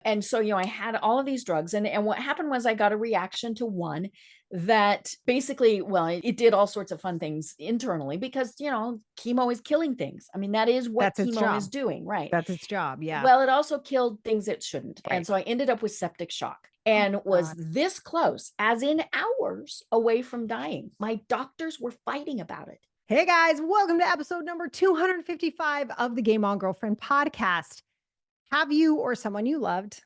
And so, I had all of these drugs, and what happened was I got a reaction to one that basically, well, it did all sorts of fun things internally because, chemo is killing things. I mean, that is what That's its chemo is job. doing, right? That's its job. Yeah. Well, it also killed things it shouldn't. And Right. so I ended up with septic shock Oh and was God. this close, as in hours away from dying. My doctors were fighting about it. Hey guys, welcome to episode number 255 of the Game On Girlfriend podcast. Have you or someone you loved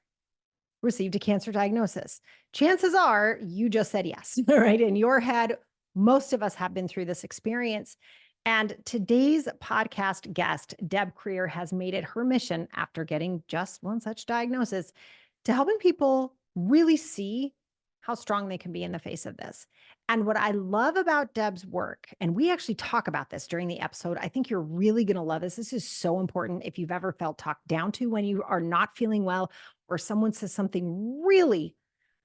received a cancer diagnosis? Chances are you just said yes, right? In your head, most of us have been through this experience. And today's podcast guest, Deb Krier, has made it her mission after getting just one such diagnosis to helping people really see how strong they can be in the face of this. And what I love about Deb's work, and we actually talk about this during the episode, I think you're really going to love this. This is so important if you've ever felt talked down to when you are not feeling well, or someone says something really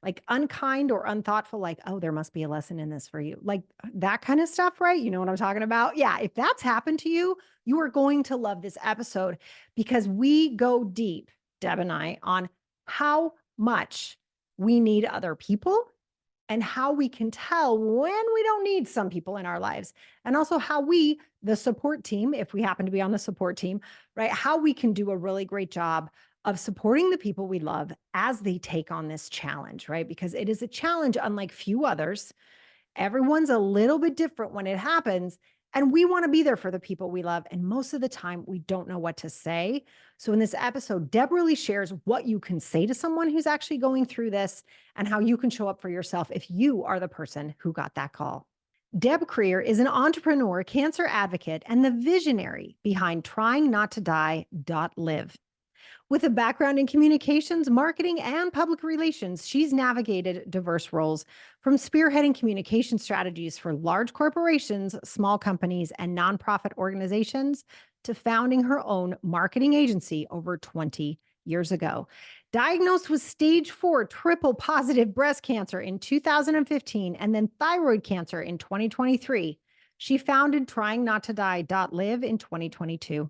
like unkind or unthoughtful, like, oh, there must be a lesson in this for you. Like that kind of stuff, right? You know what I'm talking about? Yeah. If that's happened to you, you are going to love this episode because we go deep, Deb and I, on how much we need other people and how we can tell when we don't need some people in our lives. And also how we, the support team, if we happen to be on the support team, right, how we can do a really great job of supporting the people we love as they take on this challenge, right? Because it is a challenge unlike few others. Everyone's a little bit different when it happens. And we want to be there for the people we love. And most of the time, we don't know what to say. So, in this episode, Deb really shares what you can say to someone who's actually going through this and how you can show up for yourself if you are the person who got that call. Deb Krier is an entrepreneur, cancer advocate, and the visionary behind TryingNotToDie.LIVE. With a background in communications, marketing, and public relations, she's navigated diverse roles from spearheading communication strategies for large corporations, small companies, and nonprofit organizations to founding her own marketing agency over 20 years ago. Diagnosed with stage 4 triple positive breast cancer in 2015 and then thyroid cancer in 2023, she founded TryingNotToDie.LIVE in 2022.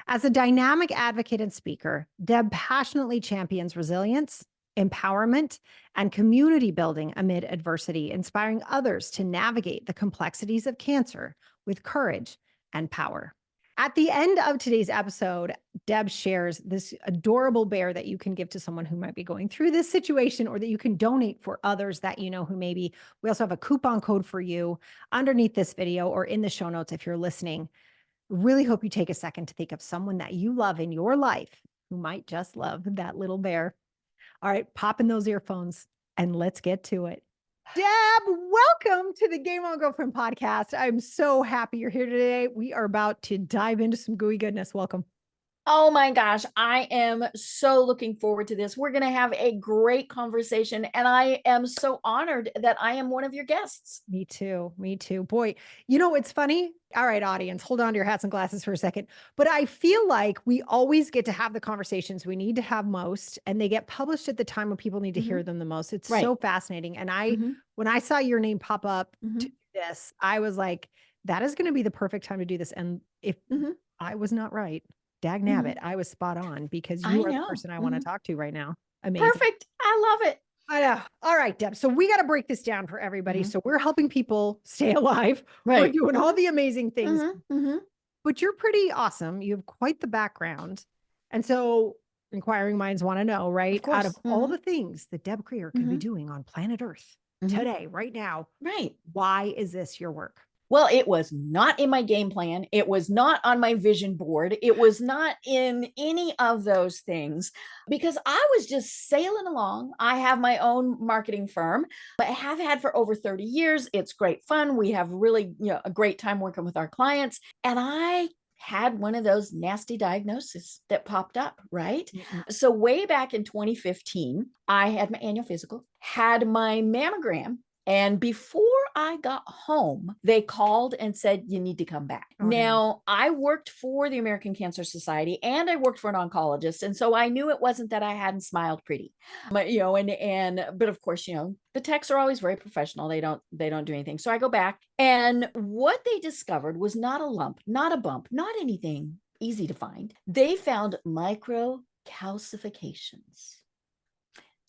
As a dynamic advocate and speaker, Deb passionately champions resilience, empowerment, and community building amid adversity, inspiring others to navigate the complexities of cancer with courage and power. At the end of today's episode, Deb shares this adorable bear that you can give to someone who might be going through this situation or that you can donate for others that you know who maybe. We also have a coupon code for you underneath this video or in the show notes if you're listening. Really hope you take a second to think of someone that you love in your life who might just love that little bear. All right, pop in those earphones and let's get to it. Deb, welcome to the Game On Girlfriend podcast. I'm so happy you're here today. We are about to dive into some gooey goodness. Welcome. Oh my gosh, I am so looking forward to this. We're going to have a great conversation, and I am so honored that I am one of your guests. Me too. Me too. Boy, it's funny. All right, audience, hold on to your hats and glasses for a second. But I feel like we always get to have the conversations we need to have most, and they get published at the time when people need to hear them the most. It's Right. so fascinating. And Mhm. when I saw your name pop up to Mhm. do this, I was like, that is going to be the perfect time to do this. And if Mhm. I was not right, dag nabbit, Mhm. I was spot on because I you are the know. person I want to Mhm. talk to right now. Amazing. Perfect. I love it. I know. All right, Deb. So we got to break this down for everybody. Mhm. So we're helping people stay alive. We're Right. doing all Mhm. the amazing things, Mhm. Mhm. but you're pretty awesome. You have quite the background. And so inquiring minds want to know, Of right? Out of course. all the Mhm. things that Deb Krier could be Mhm. doing on planet Earth Mhm. today, right now, Right. why is this your work? Well, it was not in my game plan. It was not on my vision board. It was not in any of those things because I was just sailing along. I have my own marketing firm, but I have had for over 30 years. It's great fun. We have really, a great time working with our clients. And I had one of those nasty diagnoses that popped up, right? Mm-mm. So way back in 2015, I had my annual physical, had my mammogram, and before I got home, they called and said, you need to come back. Oh, damn. Now, I worked for the American Cancer Society and I worked for an oncologist. And so I knew it wasn't that I hadn't smiled pretty. But, but of course, the techs are always very professional. They don't do anything. So I go back, and what they discovered was not a lump, not a bump, not anything easy to find. They found micro calcifications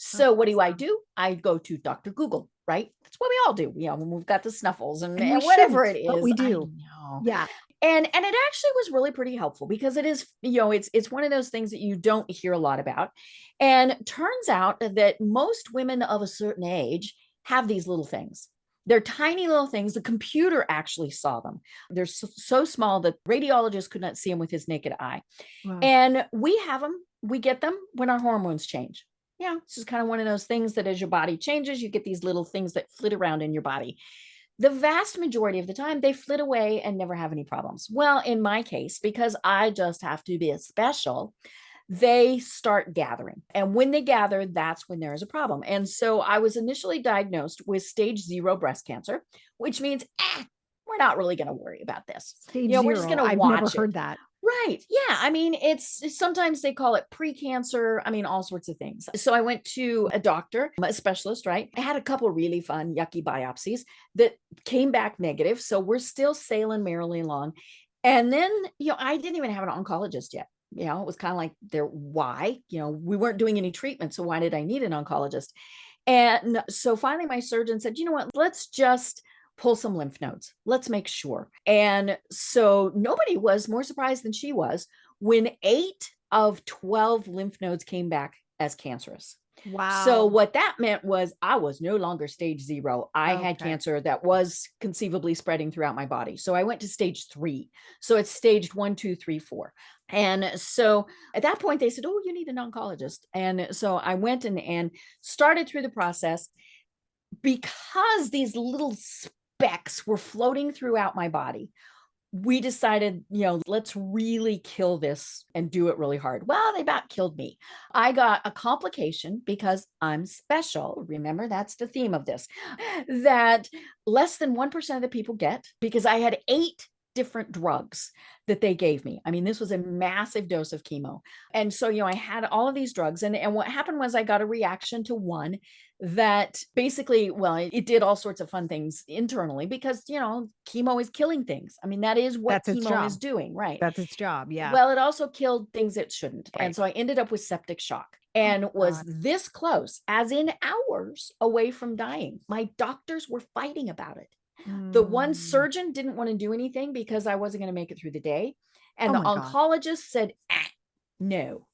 So what awesome. do? I go to Dr. Google, right? That's what we all do. When we've got the snuffles and, And we whatever shouldn't, it but is, we I do. know. Yeah. And it actually was really pretty helpful because it is, it's one of those things that you don't hear a lot about. And turns out that most women of a certain age have these little things. They're tiny little things. The computer actually saw them. They're so small that radiologist could not see them with his naked eye. Wow. And we have them, we get them when our hormones change. Yeah, this is kind of one of those things that as your body changes, you get these little things that flit around in your body. The vast majority of the time, they flit away and never have any problems. Well, in my case, because I just have to be special, they start gathering. And when they gather, that's when there is a problem. And so I was initially diagnosed with stage 0 breast cancer, which means, we're not really going to worry about this. Stage We're just 0. going to I've never watch it. heard that. Right. Yeah. I mean, it's sometimes they call it pre-cancer. I mean, all sorts of things. So I went to a doctor, a specialist, right? I had a couple really fun, yucky biopsies that came back negative. So we're still sailing merrily along. And then, I didn't even have an oncologist yet. It was kind of like why? We weren't doing any treatment. So why did I need an oncologist? And so finally my surgeon said, you know what, let's just pull some lymph nodes. Let's make sure. And so nobody was more surprised than she was when 8 of 12 lymph nodes came back as cancerous. So Wow. what that meant was I was no longer stage 0. I had Okay. cancer that was conceivably spreading throughout my body. So I went to stage 3. So it's staged 1, 2, 3, 4. And so at that point they said, oh, you need an oncologist. And so I went and started through the process. Because these little specks were floating throughout my body, we decided, let's really kill this and do it really hard. Well, they about killed me. I got a complication because I'm special. Remember, that's the theme of this, that less than 1% of the people get, because I had 8 different drugs that they gave me. I mean, this was a massive dose of chemo. And so, I had all of these drugs. And what happened was I got a reaction to one that basically, well, it did all sorts of fun things internally because, chemo is killing things. I mean, that is what That's its chemo job. is doing, right? That's its job. Yeah. Well, it also killed things it shouldn't. Right. And so I ended up with septic shock Oh and my was God. this close, as in hours away from dying. My doctors were fighting about it. The one surgeon didn't want to do anything because I wasn't going to make it through the day. And Oh the my God. oncologist said, no.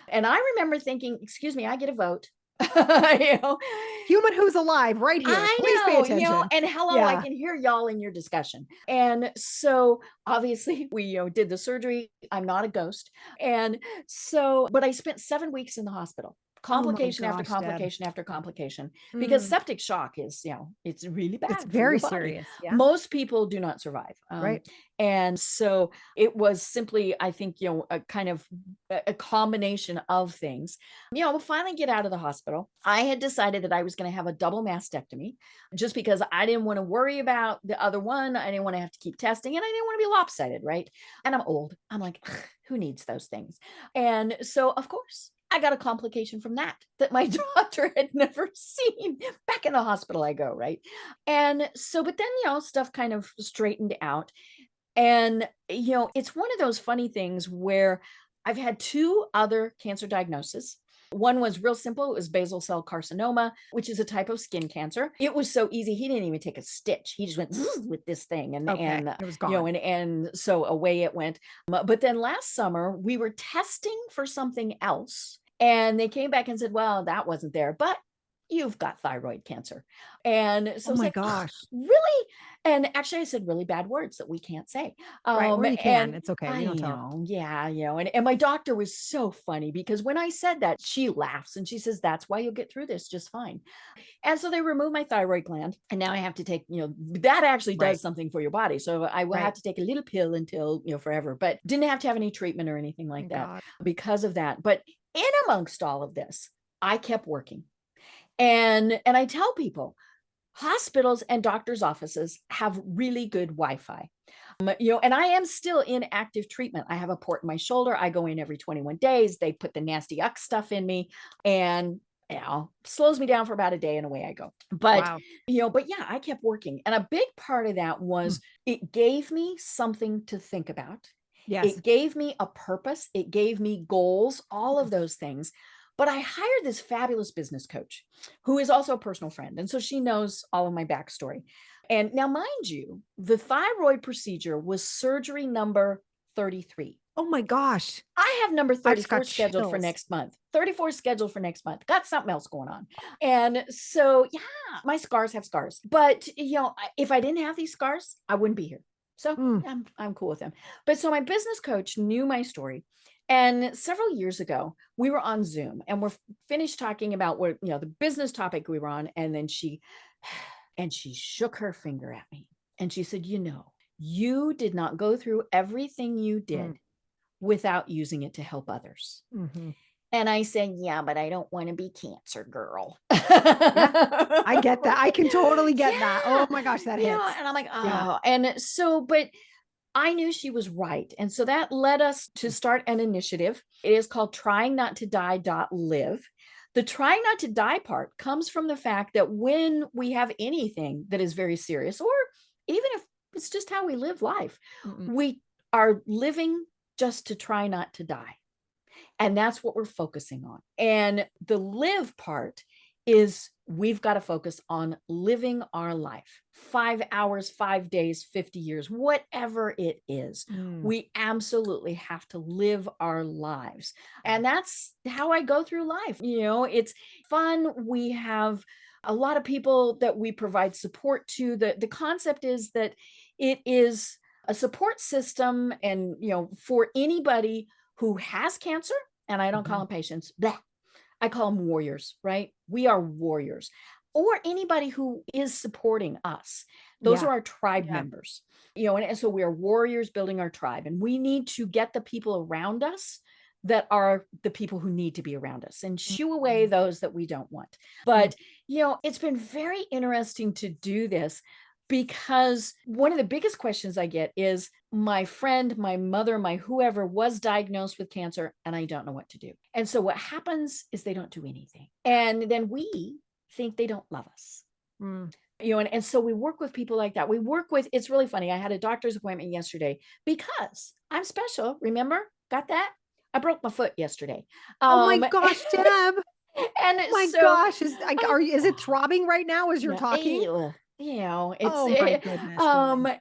And I remember thinking, excuse me, I get a vote. Human who's alive right here. I Please pay know, attention. and hello, I Yeah. can hear y'all in your discussion. And so obviously we did the surgery. I'm not a ghost. And so, but I spent 7 weeks in the hospital. Oh my Complication after gosh, Deb. complication after complication, because Mm. septic shock is, it's really It's bad for very your body. serious. Yeah. Most people do not survive. Right. And so it was simply, I think, a kind of a combination of things. We'll finally get out of the hospital. I had decided that I was going to have a double mastectomy just because I didn't want to worry about the other one. I didn't want to have to keep testing and I didn't want to be lopsided, right? And I'm old. I'm like, who needs those things? And so, of course, I got a complication from that my doctor had never seen. Back in the hospital I go, right? And so, but then, stuff kind of straightened out. And, it's one of those funny things where I've had 2 other cancer diagnoses. One was real simple. It was basal cell carcinoma, which is a type of skin cancer. It was so easy. He didn't even take a stitch. He just went with this thing Okay. It was gone. and so away it went. But then last summer we were testing for something else and they came back and said, well, that wasn't there, but you've got thyroid cancer. And so Oh I was my like, gosh. really? And actually I said really bad words that we can't say. Right. Or you can. And It's okay. We I don't tell. know, yeah, and my doctor was so funny because when I said that, she laughs and she says, that's why you'll get through this just fine. And so they removed my thyroid gland. And now I have to take, that actually does Right. something for your body. So I will have to take a little pill until, forever, but didn't have to have any treatment or anything like Thank that God. because of that. But in amongst all of this, I kept working. And I tell people, hospitals and doctors' offices have really good Wi-Fi. And I am still in active treatment. I have a port in my shoulder. I go in every 21 days. They put the nasty uck stuff in me and slows me down for about a day and away I go. But, Wow. but yeah, I kept working. And a big part of that was it gave me something to think about. Yes. It gave me a purpose. It gave me goals, all of those things. But I hired this fabulous business coach who is also a personal friend. And so she knows all of my backstory. And now, mind you, the thyroid procedure was surgery number 33. Oh my gosh. I have number I just 34 got scheduled for chills. next month. 34 scheduled for next month. Got something else going on. And so, yeah, my scars have scars. But, if I didn't have these scars, I wouldn't be here. So I'm cool with them. But so my business coach knew my story. And several years ago, we were on Zoom and we're finished talking about what, the business topic we were on. And then she shook her finger at me and she said, you did not go through everything you did without using it to help others. And I said, yeah, but I don't want to be cancer girl. Yeah, I get that. I can totally get that. Oh my gosh, that hits. And I'm like, oh, and so, but I knew she was right. And so that led us to start an initiative. It is called TryingNotToDie.LIVE. The trying not to die part comes from the fact that when we have anything that is very serious, or even if it's just how we live life, we are living just to try not to die. And that's what we're focusing on. And the live part is we've got to focus on living our life. 5 hours, 5 days, 50 years, whatever it is. We absolutely have to live our lives. And that's how I go through life. It's fun. We have a lot of people that we provide support to. The concept is that it is a support system and, for anybody who has cancer, and I don't call them patients, I call them warriors, right? We are warriors. Or anybody who is supporting us. Those are our tribe members, and so we are warriors building our tribe. And we need to get the people around us that are the people who need to be around us and shoo away those that we don't want. But, it's been very interesting to do this, because one of the biggest questions I get is my friend, my mother, my whoever was diagnosed with cancer, and I don't know what to do. And so what happens is they don't do anything. And then we think they don't love us. And so we work with people like that. It's really funny. I had a doctor's appointment yesterday because I'm special. Remember? Got that? I broke my foot yesterday. Oh my gosh, Deb. And my gosh, is it throbbing right now as you're talking? It's oh my goodness.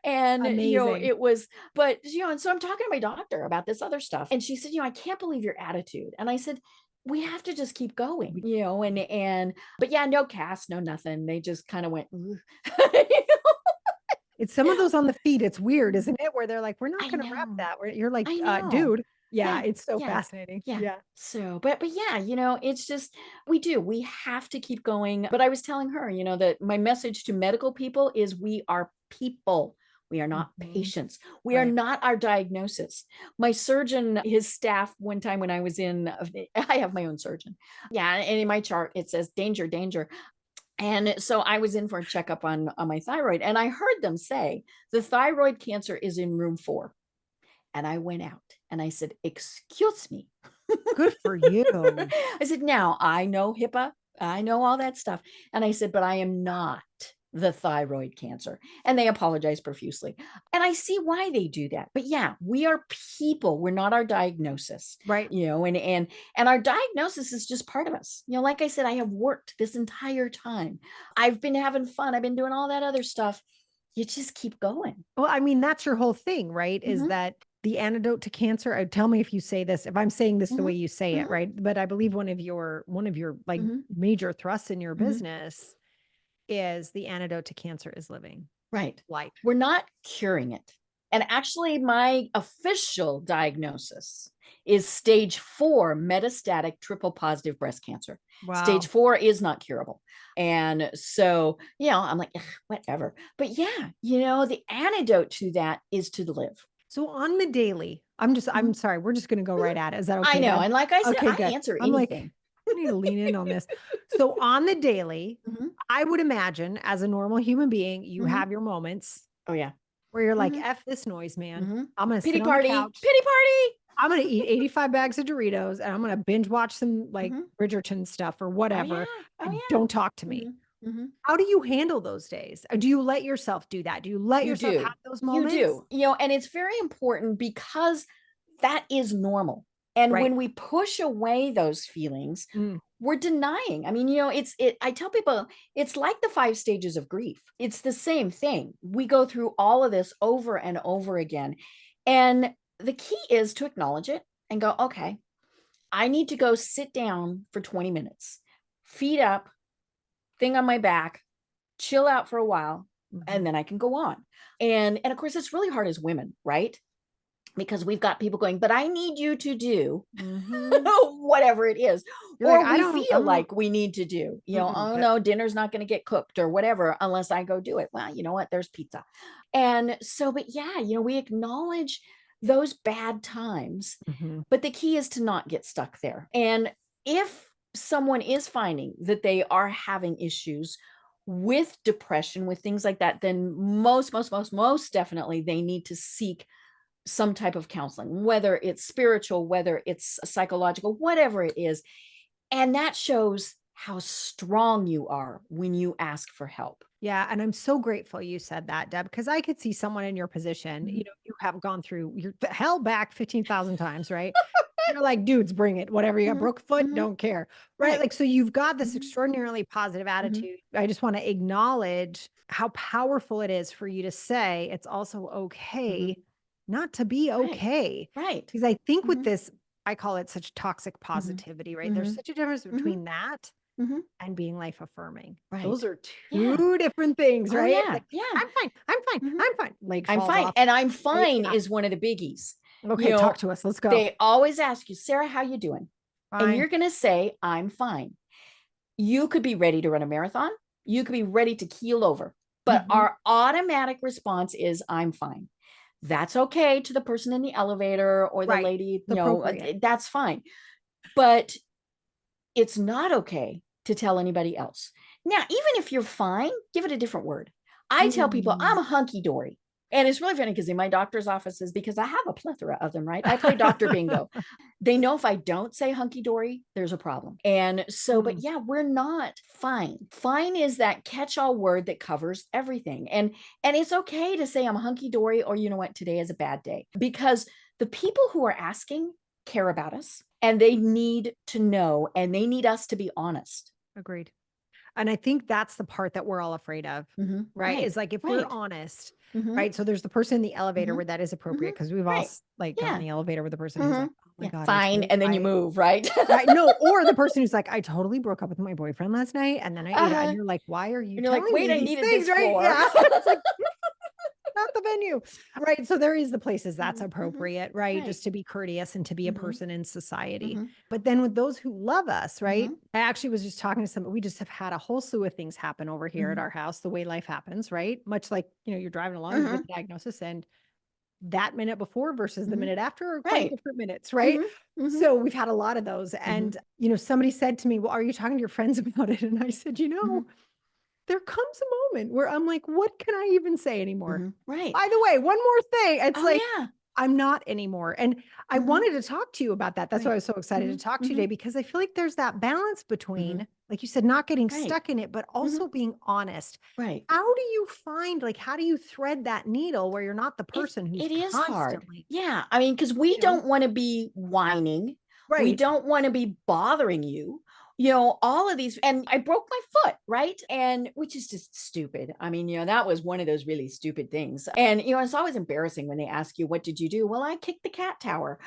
and Amazing. it was, but and so I'm talking to my doctor about this other stuff, and she said, I can't believe your attitude. And I said, we have to just keep going, but yeah, no cast, no nothing. They just kind of went, It's some of those on the feet. It's weird, isn't it? Where they're like, we're not going to wrap that. You're like, dude. Yeah, it's so fascinating. Yeah. So, but yeah, it's just, we have to keep going. But I was telling her, that my message to medical people is we are people. We are not patients. We are not our diagnosis. My surgeon, his staff, one time when I was I have my own surgeon. Yeah. And in my chart, it says danger, danger. And so I was in for a checkup on my thyroid, and I heard them say the thyroid cancer is in room 4. And I went out and I said, excuse me. Good for you. I said, now I know HIPAA. I know all that stuff. And I said, but I am not the thyroid cancer. And they apologized profusely. And I see why they do that. But yeah, we are people. We're not our diagnosis. Right. And our diagnosis is just part of us. Like I said, I have worked this entire time. I've been having fun. I've been doing all that other stuff. You just keep going. Well, I mean, that's your whole thing, right? Is that the antidote to cancer? Tell me if you say this, if I'm saying this the way you say it, right? But I believe one of your like major thrusts in your business is the antidote to cancer is living. Right. Life. We're not curing it. And actually, my official diagnosis is stage 4 metastatic triple positive breast cancer. Wow. Stage 4 is not curable. And so, I'm like, whatever. But yeah, the antidote to that is to live. So on the daily, I'm sorry, we're just going to go right at it. Is that okay? I know. And like I said, I answer anything. Like, I need to lean in on this. So on the daily, I would imagine as a normal human being, you have your moments. Oh yeah. Where you're like, F this noise, man. I'm going to sit party. on the couch. Pity party. I'm going to eat 85 bags of Doritos and I'm going to binge watch some like Bridgerton stuff or whatever. Don't talk to me. How do you handle those days? Do you let yourself do that? Do you let yourself have those moments? You do. And it's very important because that is normal. And Right. when we push away those feelings, Mm. we're denying. I mean, I tell people it's like the 5 stages of grief. It's the same thing. We go through all of this over and over again. And the key is to acknowledge it and go, okay, I need to go sit down for 20 minutes, feet up, thing on my back, chill out for a while, and then I can go on. And of course, it's really hard as women, right? Because we've got people going, but I need you to do whatever it is. You're like, Or I we don't, feel like we need to do, oh but no, dinner's not going to get cooked or whatever unless I go do it. Well, you know what? There's pizza. And so, but yeah, we acknowledge those bad times, but the key is to not get stuck there. And if someone is finding that they are having issues with depression, with things like that, then most definitely they need to seek some type of counseling, whether it's spiritual, whether it's psychological, whatever it is. And that shows how strong you are when you ask for help. Yeah, and I'm so grateful you said that, Deb, because I could see someone in your position, Mhm. you have gone through your hell back 15,000 times, right? You're like, dudes, bring it. Whatever you got, Mhm. broke foot, Mhm. don't care. Right. Right. Like, so you've got this Mhm. extraordinarily positive Mhm. attitude. I just want to acknowledge how powerful it is for you to say it's also Mhm. okay not to be Right. okay. Right. Because I think with Mhm. this, I call it such toxic Mhm. positivity, right? There's Mhm. such a difference Mhm. between that Mhm. and being life affirming. Those Right. are Yeah. 2 different things, Oh right? yeah. Like, Yeah. I'm fine, I'm fine, Mhm. I'm fine. Leg I'm falls fine. off, And I'm right? fine Yeah. is one of the biggies. You Okay, talk know, to us. Let's go. they always ask you, Sarah, how you doing? And Fine. you're going to say, I'm fine. You could be ready to run a marathon. You could be ready to keel over. But Mhm. our automatic response is, I'm fine. That's okay to the person in the elevator or the Right. lady, It's appropriate. that's fine. But it's not okay to tell anybody else. Now, even if you're fine, give it a different word. I tell people Mm. I'm a hunky dory. And it's really funny because in my doctor's offices, because I have a plethora of them, right? I play Dr. Bingo. They know if I don't say hunky dory, there's a problem. And so, but Mm. yeah, we're not fine. Fine is that catch-all word that covers everything. And it's okay to say I'm hunky dory, or you know what, today is a bad day, because the people who are asking care about us and they need to know and they need us to be honest. Agreed. And I think that's the part that we're all afraid of, right? Right. Is like if we're Right. honest, Mm-hmm. right? So there's the person in the elevator Mm-hmm. where that is appropriate Mm-hmm. because we've all Right. like gotten Yeah. in the elevator with the person who's Mm-hmm. like, "Oh my Yeah. god, Fine. And then you move, right? right, no," or the person who's like, "I totally broke up with my boyfriend last night and then I ate it." And uh-huh. you're like, "Why are you And you're like, telling wait, me I these needed things?" this Right? for. Yeah. It's like not the venue. Right. So there is the places that's Mm-hmm. appropriate, right? Right. Just to be courteous and to be a Mm-hmm. person in society. Mm-hmm. But then with those who love us, right? Mm-hmm. I actually was just talking to somebody. We just have had a whole slew of things happen over here at Mm-hmm. our house, the way life happens, right? Much like, you're driving along, you Mm-hmm. get the diagnosis, and that minute before versus the Mm-hmm. minute after are quite Right. different minutes, right? Mm-hmm. Mm-hmm. So we've had a lot of those. Mm-hmm. And, somebody said to me, "Well, are you talking to your friends about it?" And I said, Mm-hmm. there comes a moment where I'm like, what can I even say anymore? Mm-hmm. Right. By the way, one more thing. It's Oh like, yeah. I'm not anymore. And I Mm-hmm. wanted to talk to you about that. That's why I Right. was so excited to talk Mm-hmm. to you Mm-hmm. today, because I feel like there's that balance Mm-hmm. between, like you said, not getting Right. stuck in it, but Mm-hmm. also being honest. Right. How do you find, like, how do you thread that needle where you're not the It person who's it is hard. constantly, Yeah. I mean, because we you know, don't want to be whining. We right? don't want to be bothering you. All of these, and I broke my foot, right? And which is just stupid. I mean, that was one of those really stupid things. And it's always embarrassing when they ask you, what did you do? Well, I kicked the cat tower.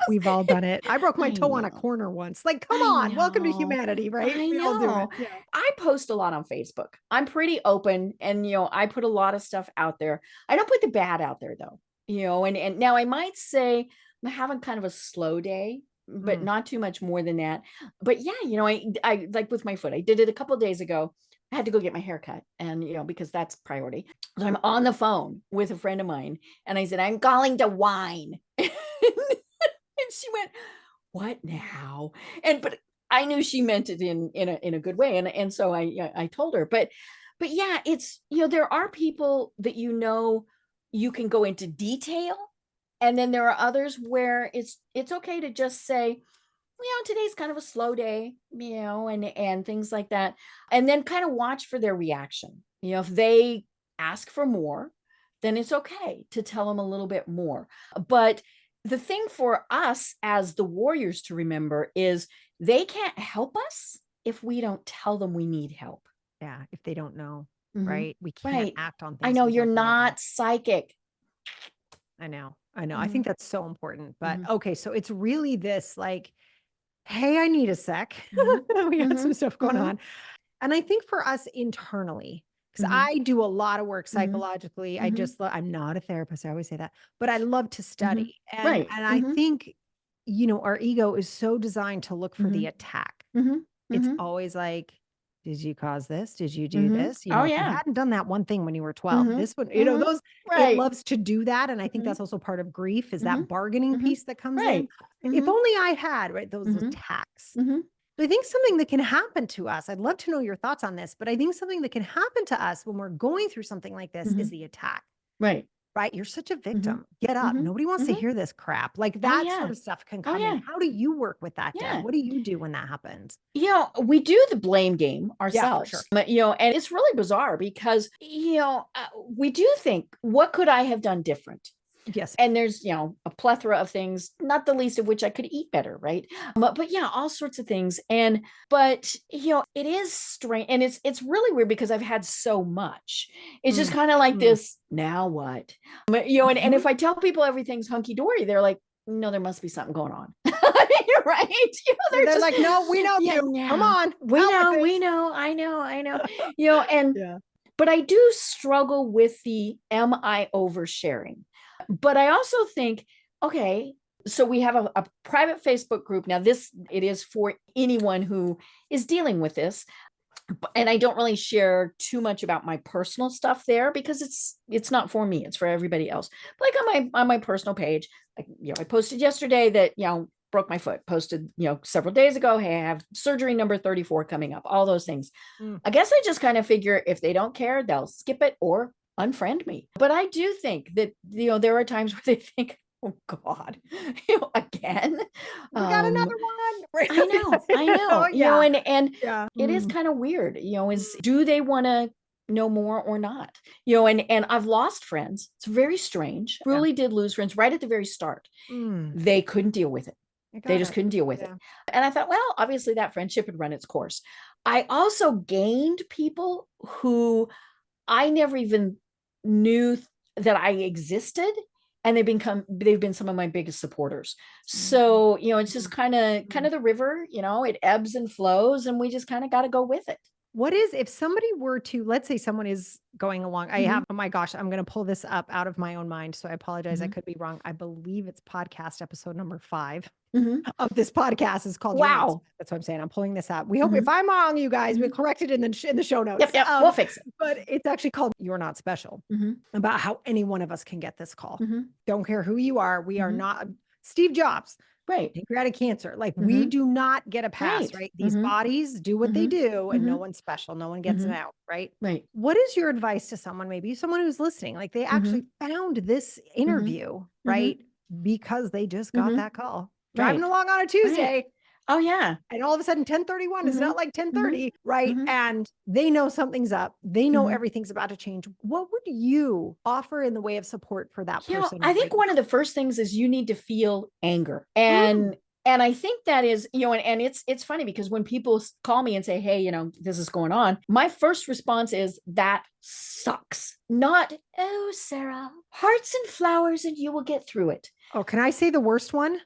We've all done it. I broke my I toe on a know. corner once. Like, come I on, welcome to know. humanity, right? I We all do know. it. Yeah. I post a lot on Facebook. I'm pretty open and I put a lot of stuff out there. I don't put the bad out there though. And now I might say I'm having kind of a slow day, but Mm. not too much more than that. But yeah, I like with my foot. I did it a couple of days ago. I had to go get my hair cut and because that's priority. So I'm on the phone with a friend of mine and I said, I'm calling to whine. And she went, what now? But I knew she meant it in a good way, and so I told her. But yeah, it's there are people that you can go into detail, and then there are others where it's okay to just say, today's kind of a slow day, and things like that, and then kind of watch for their reaction. If they ask for more, then it's okay to tell them a little bit more, but the thing for us as the warriors to remember is they can't help us if we don't tell them we need help. Yeah. If they don't know, Mhm. right? We can't Right. act on I things know we you're don't know about. not psychic. I know. I know. I think Mhm. that's so important. But Mhm. okay. So it's really this like, hey, I need a sec. Mhm. We got some Mhm. stuff going Mhm. on. And I think for us internally, because Mhm. I do a lot of work Mhm. psychologically, Mhm. I'm not a therapist. I always say that, but I love to Mhm. study. And Right. I Mhm. think, our ego is so designed to look for the Mhm. attack. Mhm. It's Mhm. always like, did you cause this? Did you do Mhm. this? Oh, If you yeah. hadn't done that one thing when you were 12, Mhm. this would, Mhm. it Right. loves to do that. And I think Mhm. that's also part of grief is that Mhm. bargaining Mhm. piece that comes in. Right. If Mhm. only I had, right, those Mhm. attacks. Mhm. So I think something that can happen to us, I'd love to know your thoughts on this, but I think something that can happen to us when we're going through something like this is Mhm. the attack, Right. right? You're such a Mhm. victim. Get up. Mhm. Nobody wants to Mhm. hear this crap. Like Oh, that sort yeah. of stuff can Oh, come in. yeah. How do you work with that, Deb? Yeah. What do you do when that happens? We do the blame game Yeah, for sure. ourselves, but, and it's really bizarre because, we do think, what could I have done different? Yes. And there's, a plethora of things, not the least of which I could eat better, right? But yeah, all sorts of things. But it is strange. And it's really weird because I've had so much. It's just Mm, kind of like mm, this, now what? And mhm. if I tell people everything's hunky dory, they're like, no, there must be something going on. Right? They're They're just, like, no, we know yeah, you. Come no, on, out with we it. know, I know, and Yeah. but I do struggle with the am I oversharing? But I also think, okay, so we have a private Facebook group. Now, it is for anyone who is dealing with this. And I don't really share too much about my personal stuff there because it's not for me, it's for everybody else. Like on my personal page, I posted yesterday that, broke my foot, posted, several days ago, hey, I have surgery number 34 coming up, all those things. Mm. I guess I just kind of figure if they don't care, they'll skip it or unfriend me. But I do think that, there are times where they think, oh God, again. We got Um, another one. Right. I Oh, know, yeah. and Yeah. it is Mm, kind of weird, mm. is do they want to know more or not? And I've lost friends. It's very strange. Yeah. Truly did lose friends right at the very start. Mm. They couldn't deal with it. I They got just it. couldn't deal with it. Yeah. And I thought, well, obviously that friendship had run its course. I also gained people who I never even knew that I existed. And they've been some of my biggest supporters. Mm, So, it's just mm, kind of mm. the river, it ebbs and flows and we just kind of got to go with it. What is if somebody were to, let's say someone is going along, I Mhm. have, oh my gosh, I'm going to pull this up out of my own mind. So I apologize. I Mhm. could be wrong. I believe it's podcast episode number 5 Mhm. of this podcast is called You're Not. Wow. That's what I'm saying. I'm pulling this up. We hope if Mhm. I'm wrong, you guys, we Mhm. correct it in the show Yep, notes. yep, we'll fix it. But it's actually called You're Not Special, Mhm. about how any one of us can get this call. Mhm. Don't care who you are. We are Mhm. not Steve Jobs, Right. pancreatic cancer. Like we Mhm. do not get a pass, Right. right? These Mhm. bodies do what they Mhm. do and no Mhm. one's special. No one gets them Mhm. out, right? Right. What is your advice to someone, maybe someone who's listening? Like they actually Mhm. found this Mhm. interview, right? Mhm. Because they just got Mhm. that call. Driving Right. along on a Right. Tuesday, Oh, yeah. and all of a sudden 10:31 is Mhm. not like Mhm. 10:30, right? Mhm. And they know something's up. They know Mhm. everything's about to change. What would you offer in the way of support for that person I right think one of the first things is you need to feel anger. now? Mm, And I think that is, and it's funny because when people call me and say, "Hey, this is going on," my first response is that sucks. Not, "Oh, Sarah, hearts and flowers and you will get through it." oh, can I say the worst one?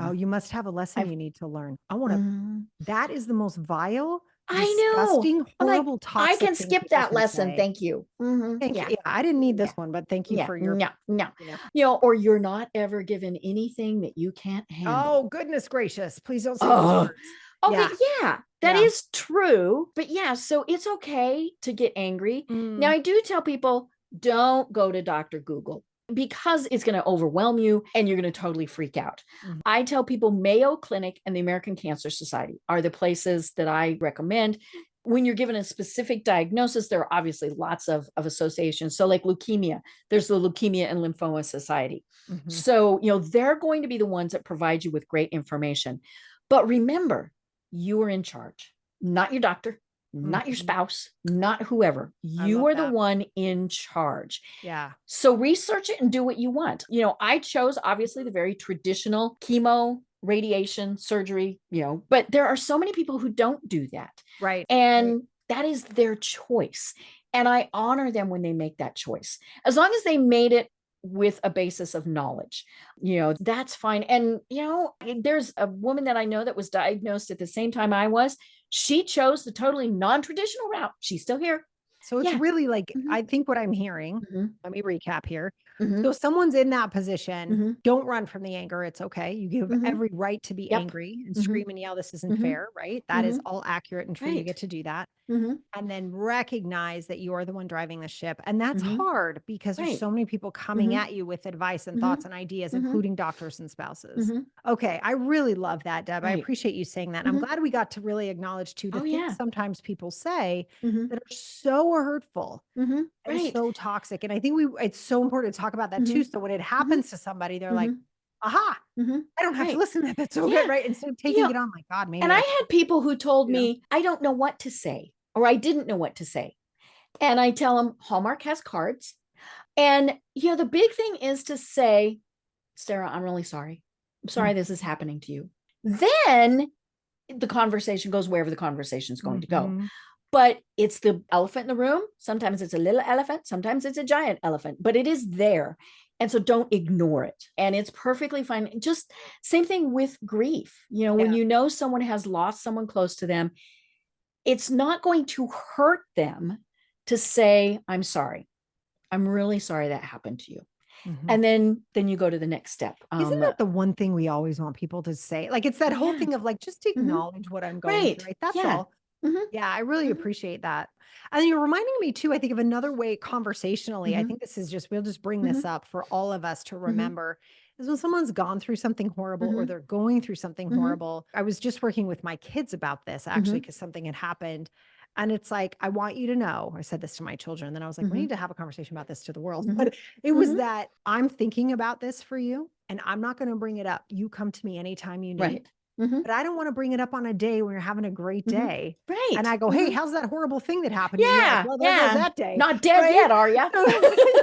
Oh, you must have a lesson I've you need to learn. I want to mm, that is the most vile, I know. disgusting, I'm like, horrible, I toxic can thing skip people that can lesson. say. Thank you. Thank you. Yeah. Yeah, I didn't need Yeah. this one, but thank you Yeah. for your, No, no. you know. Or you're not ever given anything that you can't handle. Oh, goodness gracious. Please don't say those Oh, words. okay. Yeah. Yeah, that Yeah. is true. But yeah, so it's okay to get angry. Now, Mm, I do tell people, don't go to Dr. Google because it's going to overwhelm you and you're going to totally freak out. mhm. I tell people Mayo Clinic and the American Cancer Society are the places that I recommend. When you're given a specific diagnosis, there are obviously lots of associations. So, like leukemia, there's the Leukemia and Lymphoma Society. Mhm. So, they're going to be the ones that provide you with great information. But remember, you are in charge, not your doctor, not your Mhm. spouse, not whoever. I You love are the that. one in charge. Yeah. So research it and do what you want. I chose obviously the very traditional chemo, radiation, surgery, but there are so many people who don't do that. Right. And that is their choice. And I honor them when they make that choice. As long as they made it with a basis of knowledge, that's fine. And, there's a woman that I know that was diagnosed at the same time I was. She chose the totally non-traditional route. She's still here. So it's Yeah. really like, Mhm. I think what I'm hearing, Mhm. let me recap here. Mhm. So someone's in that position, Mhm. don't run from the anger. It's okay. You give Mhm. every right to be Yep. angry and Mhm. scream and yell, this isn't Mhm. fair, right? That is Mhm. all accurate and true. You Right. get to do that. Mhm. And then recognize that you're the one driving the ship. And that's Mhm. hard because there's Right. so many people coming Mhm. at you with advice and thoughts Mhm. and ideas, Mhm. including doctors and spouses. Mhm. Okay. I really love that, Deb. I Right. appreciate you saying that. And I'm Mhm. glad we got to really acknowledge too the Oh, things yeah. sometimes people say Mhm. that are so hurtful Mhm. and Right. so toxic. And I think it's so important to talk about that too. Mhm. So when it Mhm. happens to somebody, they're like, Mhm. aha, Mhm. I don't have to Right. listen to that. That's so good. Yeah. Right. Instead of You taking know, it on, like, God, and maybe I I had should, people who told you know, me, I don't know what to say, or I didn't know what to say. And I tell them Hallmark has cards. And, the big thing is to say, Sarah, I'm really sorry. I'm sorry this is Mhm. happening to you. Then the conversation goes wherever the conversation is going to go. Mhm. But it's the elephant in the room. Sometimes it's a little elephant, sometimes it's a giant elephant, but it is there. And so don't ignore it. And it's perfectly fine. Just same thing with grief. When Yeah. someone has lost someone close to them, it's not going to hurt them to say, I'm sorry. I'm really sorry that happened to you. Mhm. And then you go to the next step. Isn't that the one thing we always want people to say? Like, it's that whole Yeah. thing of like, just Hmm. acknowledge what I'm going through, Right. right? That's Yeah. all. Hmm. Yeah, I really Hmm. appreciate that. And you're reminding me too, I think of another way conversationally. I Hmm. think this is just, we'll just bring this Hmm. up for all of us to Hmm. remember is when someone's gone through something horrible or Hmm. they're going through something Hmm. horrible. I was just working with my kids about this actually, Hmm. because something had happened. And it's like, I want you to know, I said this to my children, then I was like, we Hmm. need to have a conversation about this to the world. Hmm. But it was Hmm. that I'm thinking about this for you and I'm not going to bring it up. You come to me anytime you need. Right. Hmm. But I don't wanna bring it up on a day when you're having a great Hmm. day. And Right. I go, "Hey, Hmm. how's that horrible thing that happened?" And you're like, Yeah. "Well, there goes Yeah. that day." Not dead Right? yet, are you? So yeah.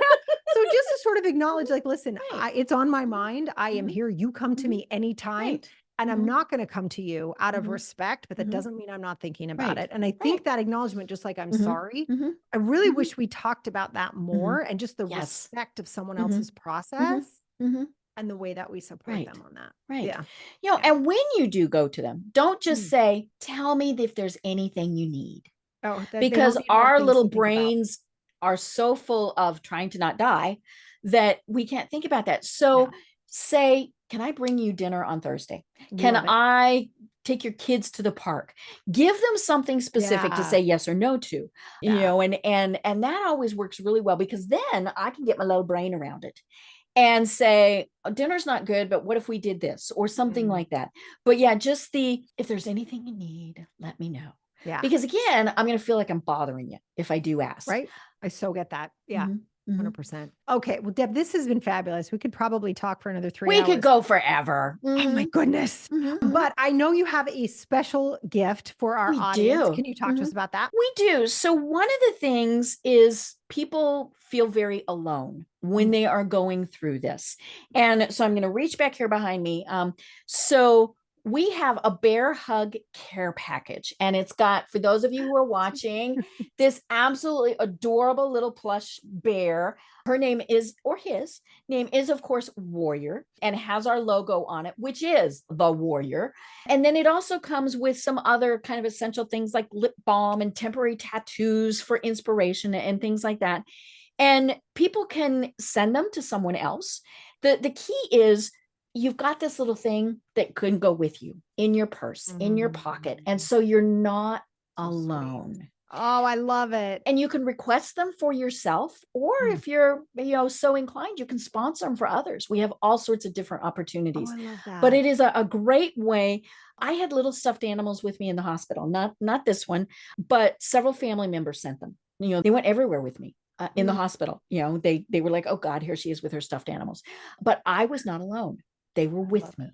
So just to sort of acknowledge, like, "Listen, Right. it's on my mind. I am Hmm. here. You come to Hmm. me anytime, Right. and I'm Hmm. not gonna come to you out of Hmm. respect, but that Hmm. doesn't mean I'm not thinking about Right. it." And I Right. think that acknowledgement, just like I'm Hmm. sorry, Hmm. I really Hmm. wish we talked about that Hmm. more and just the Yes. respect of someone Hmm. else's Hmm. process Hmm. and the way that we support Right. them on that. Right. Yeah. Yeah. And when you do go to them, don't just Mm. say, tell me if there's anything you need, Oh, that they because don't need more our things little to think about. brains are so full of trying to not die that we can't think about that. Yeah. So say, can I bring you dinner on Thursday? Can Love it. I take your kids to the park? Give them something specific to Yeah. say yes or no to, Yeah. and that always works really well, because then I can get my little brain around it and say, "Oh, dinner's not good, but what if we did this?" or something Mm. like that. But yeah, just if there's anything you need, let me know. Yeah. Because again, I'm going to feel like I'm bothering you if I do ask. Right? I so get that. Yeah. Hmm. Hmm. 100%. Okay. Well, Deb, this has been fabulous. We could probably talk for another 3 We could hours. go forever. Oh my Hmm. goodness. Hmm. Hmm. But I know you have a special gift for our We audience. do. Can you talk to Hmm. us about that? We do. So, one of the things is people feel very alone when Mm. they are going through this. And so, I'm going to reach back here behind me. So, we have a bear hug care package, and it's got, for those of you who are watching, this absolutely adorable little plush bear. Her name is, or his name is, of course, Warrior, and has our logo on it, which is the Warrior. And then it also comes with some other kind of essential things like lip balm and temporary tattoos for inspiration and things like that. And people can send them to someone else. The key is, you've got this little thing that can go with you in your purse, in your pocket. And Mm. so you're not So sweet. alone. Oh, I love it. And you can request them for yourself, or Mm. if you're, so inclined, you can sponsor them for others. We have all sorts of different Oh, opportunities, I love but that. it is a great way. I had little stuffed animals with me in the hospital, not this one, but several family members sent them. They went everywhere with me. In the Mm. hospital, they were like, oh God, here she is with her stuffed animals. But I was not alone. They were I love with it. me.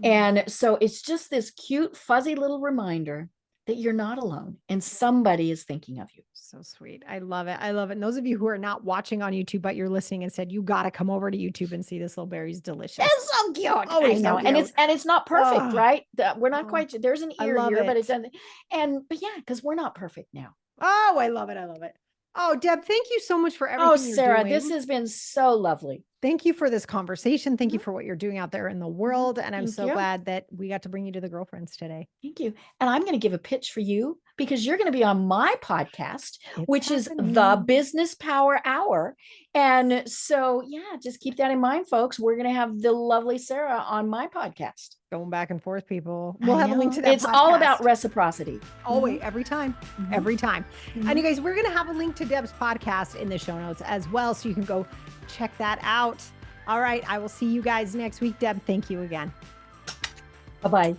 Mm. And so it's just this cute, fuzzy little reminder that you're not alone and somebody is thinking of you. So sweet. I love it. I love it. And those of you who are not watching on YouTube, but you're listening and said, you got to come over to YouTube and see this little berry's delicious. It's so cute. Oh, I it's so know. And cute. it's not perfect, Oh. right? We're not Oh, quite, there's an I ear love here, but it. it doesn't. But yeah, because we're not perfect now. Oh, I love it. I love it. Oh, Deb, thank you so much for everything Oh, you're Sarah, doing. this has been so lovely. Thank you for this conversation. Thank you for what you're doing out there in the world. And I'm Thank so you. glad that we got to bring you to the girlfriends today. Thank you. And I'm going to give a pitch for you because you're going to be on my podcast, which is the happening. Business Power Hour. And so, yeah, just keep that in mind, folks. We're going to have the lovely Sarah on my podcast. Going back and forth, people. I We'll have a link know. to that It's all about podcast. reciprocity. Always, every time, every time. And you guys, we're going to have a link to Deb's podcast in the show notes as well. So you can go check that out. All right. I will see you guys next week. Deb, thank you again. Bye-bye.